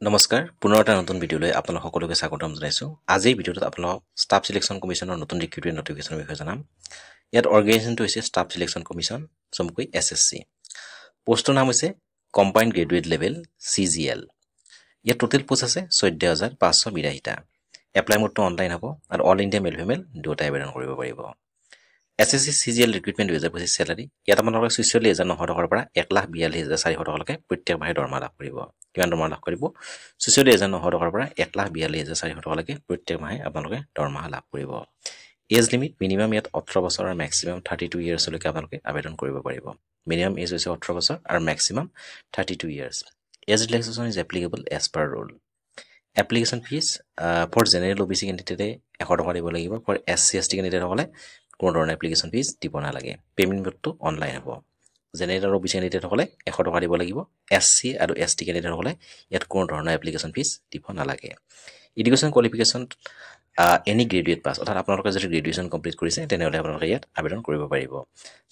নমস্কাৰ পুনৰ এটা নতুন ভিডিঅ'লৈ আপোনালোক সকলোকে স্বাগতম জনাইছোঁ। আজিৰ ভিডিঅ'টোত আপোনালোকক ষ্টাফ চিলেকশ্যন কমিশ্যনৰ নতুন ৰিক্ৰুটমেণ্ট নটিফিকেশ্যনৰ বিষয়ে জনাম। ইয়াত অৰ্গেনাইজেশ্যনটো হৈছে ষ্টাফ চিলেকশ্যন কমিশ্যন চমুকৈ SSC। পোষ্টৰ নাম হৈছে কম্বাইণ্ড গ্ৰেজুৱেট লেভেল CGL। ইয়াত টোটেল পোষ্ট আছে 14,582টা। এপ্লাই মোডটো অনলাইন হ'ব আৰু অল ইণ্ডিয়া মেল ফিমেল দুয়োটাই আবেদন কৰিব পাৰিব। SSC CGL ৰিক্ৰুটমেণ্ট 2025 চেলাৰী ইয়াত আপোনালোকে 46,900 টকাৰ পৰা 1,42,400 টকালৈকে প্ৰত্যেক মাহে দৰমহা লাভ কৰিব। কিমান দৰমহা লাভ কৰিব? 46,900 টকাৰ পৰা 1,42,400 টকালৈকে প্ৰত্যেক মাহে আপোনালোকে দৰমহা লাভ কৰিব। এজ লিমিট মিনিমাম ইয়াত 18 বছৰ আৰু মেক্সিমাম 32 ইয়াৰ্ছলৈকে আপোনালোকে আবেদন কৰিব পাৰিব। মিনিমাম এজ হৈছে 18 বছৰ আৰু maximum 32 years. Age relaxation is applicable as per rule. Application fee for general OBC কেণ্ডিডেটে 100 টকা দিব লাগিব। ফৰ SC ST কেণ্ডিডেটসকলে কোনো ধৰণৰ এপ্লিকেশ্যন ফিজ দিব নালাগে। পে'মেণ্ট মেথডটো অনলাইন হ'ব। জেনেৰেল আৰু OBC কেণ্ডিডেটসকলে 100 টকা দিব লাগিব। SC আৰু ST কেণ্ডিডেটসকলে ইয়াত কোনো ধৰণৰ এপ্লিকেশ্যন ফিজ দিব নালাগে। Education qualification any graduate pass, অৰ্থাৎ আপোনালোকে যদি গ্ৰেজুৱেশ্যন কমপ্লিট কৰিছে তেনেহ'লে আপোনালোকে ইয়াত আবেদন কৰিব পাৰিব।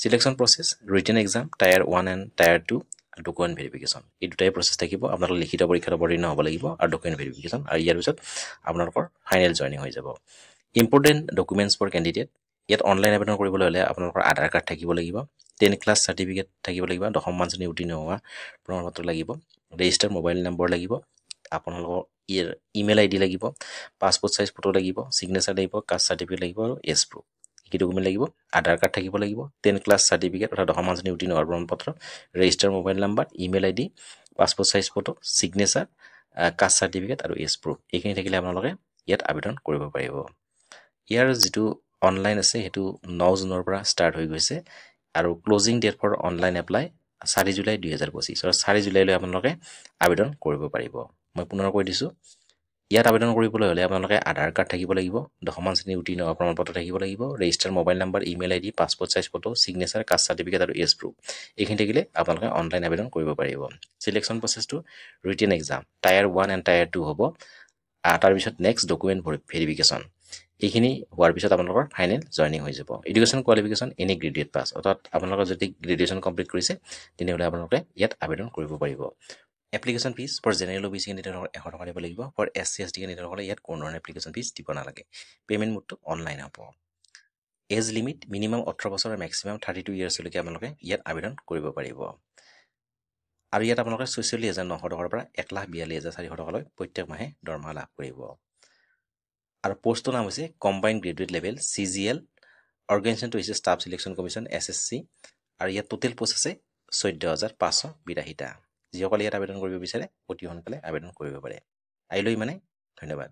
Selection process written exam tyre 1 and tyre 2 আৰু ডকুমেণ্ট ভেৰিফিকেশ্যন এই দুটাই প্ৰচেছ থাকিব। আপোনালোকে লিখিত পৰীক্ষাত অৱতীৰ্ণ হ'ব লাগিব আৰু ডকুমেণ্ট ভেৰিফিকেশ্যন, আৰু ইয়াৰ পিছত আপোনালোকৰ ফাইনেল জইনিং হৈ যাব। ইম্পৰ্টেণ্ট ডকুমেণ্টছ ফৰ কেণ্ডিডেট ইয়াত অনলাইন আবেদন কৰিবলৈ হ'লে আপোনালোকৰ আধাৰ কাৰ্ড থাকিব লাগিব, 10 ক্লাছ চাৰ্টিফিকেট থাকিব লাগিব, 10ম মান শ্ৰেণী উত্তীৰ্ণ হোৱা প্ৰমাণপত্ৰ লাগিব, ৰেজিষ্টাৰ মোবাইল নম্বৰ লাগিব, আপোনালোকৰ ইমেইল ID লাগিব, পাছপোৰ্ট চাইজ ফটো লাগিব, ছিগনেচাৰ লাগিব, কাষ্ট চাৰ্টিফিকেট লাগিব আৰু এজ প্ৰুফ। কি ডকুমেণ্ট লাগিব? আধাৰ কাৰ্ড থাকিব লাগিব, 10 ক্লাছ চাৰ্টিফিকেট অৰ্থাৎ 10ম মান শ্ৰেণী উত্তীৰ্ণ হোৱাৰ প্ৰমাণপত্ৰ, register mobile number, email ID, passport size photo, signature, caste certificate আৰু এজ প্ৰুফ। এইখিনি থাকিলে আপোনালোকে ইয়াত আবেদন কৰিব পাৰিব। ইয়াৰ যিটো অনলাইন আছে সেইটো 9 জুনৰ পৰা ষ্টাৰ্ট হৈ গৈছে আৰু closing date for online apply 4 July 2025 আৰু 4 জুলাইলৈ আপোনালোকে আবেদন কৰিব পাৰিব। মই পুনৰ কৈ দিছোঁ, ইয়াত আবেদন কৰিবলৈ হ'লে আপোনালোকে আধাৰ কাৰ্ড থাকিব লাগিব, 10ম মান শ্ৰেণী উত্তীৰ্ণ হোৱা প্ৰমাণপত্ৰ থাকিব লাগিব, register mobile number, email ID, passport size photo, signature, caste certificate আৰু এজ প্ৰুফ। এইখিনি থাকিলে আপোনালোকে অনলাইন আবেদন কৰিব পাৰিব। চিলেকশ্যন প্ৰচেছটো written exam tyre 1 and tyre 2 হ'ব। তাৰপিছত নেক্সট ডকুমেণ্ট ভেৰিফিকেশ্যন। এইখিনি হোৱাৰ পিছত আপোনালোকৰ ফাইনেল জইনিং হৈ যাব। Education qualification any graduate pass, অৰ্থাৎ আপোনালোকে যদি গ্ৰেজুৱেশ্যন কমপ্লিট কৰিছে তেনেহ'লে আপোনালোকে ইয়াত আবেদন কৰিব পাৰিব। Application fee for general OBC কেণ্ডিডেটসকলে 100 টকা দিব লাগিব। ফৰ SC ST কেণ্ডিডেটসকলে ইয়াত কোনো ধৰণৰ এপ্লিকেশ্যন ফিজ দিব নালাগে। পে'মেণ্ট মোডটো অনলাইন হ'ব। এজ লিমিট মিনিমাম 18 বছৰ আৰু মেক্সিমাম 32 ইয়াৰ্ছলৈকে আপোনালোকে ইয়াত আবেদন কৰিব পাৰিব। আৰু ইয়াত আপোনালোকে 46,900 টকাৰ পৰা 1,42,400 টকালৈ প্ৰত্যেক মাহে দৰমহা লাভ কৰিব। আৰু পোষ্টটোৰ নাম হৈছে কম্বাইণ্ড গ্ৰেজুৱেট লেভেল CGL। অৰ্গেনাইজেশ্যনটো হৈছে ষ্টাফ চিলেকশ্যন কমিশ্যন SSC আৰু ইয়াত টোটেল পোষ্ট আছে 14,582টা। যিসকলে ইয়াত আবেদন কৰিব বিচাৰে অতি সোনকালে আবেদন কৰিব পাৰে। আহিলৈ মানে ধন্যবাদ।